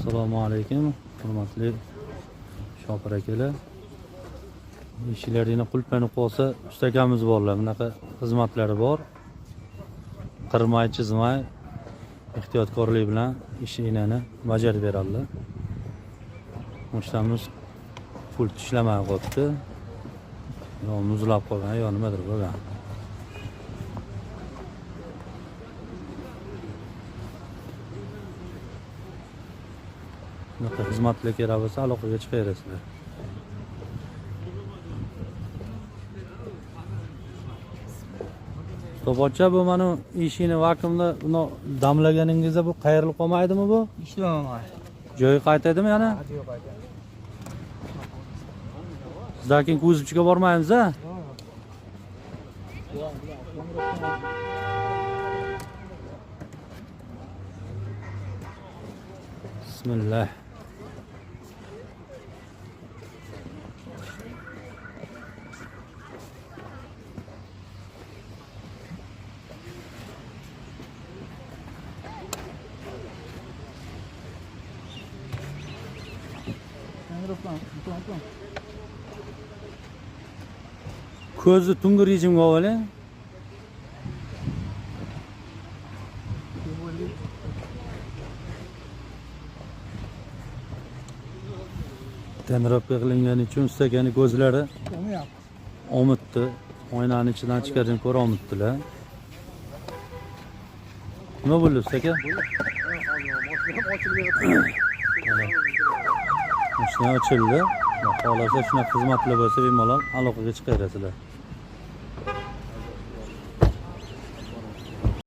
Assalomu alaykum, hurmatli shopir akalar. Eshiklaringni qulflanib qolsa, ustakamiz borlar. Bunaqa xizmatlari bor. Qirmay, chizmay, ehtiyotkorlik bilan ishinglarni bajarib beradilar. Mushtamiz pult ishlamay qolibdi. Yo muzlab qolgan, yo nimadir bo'lgan. Bunaqa xizmatlar kerak bo'lsa, aloqaga chiqaverasizlar. To'g'richa bu mana ishini vakuumda buni damlaganingizda bu qayrilib qolmaydimi bu? Ishlamaydi. Joyi qaytaydimi yana? Yo'q, qaytadi. Sizdan keyin kuzovchiga bormaymiz a? Bismillah. Ko'zni tungi rejimga oling. Temirovka qilingani uchun ustakani ko'zlari omutdi. Oynani ichidan chiqarib ko'ra omutdilar. Nima bo'ldi ustaka? Mashina ochildi. Xohlasa shunaqa xizmatlar bo'lsa bemalol aloqaga chiqaverasizlar.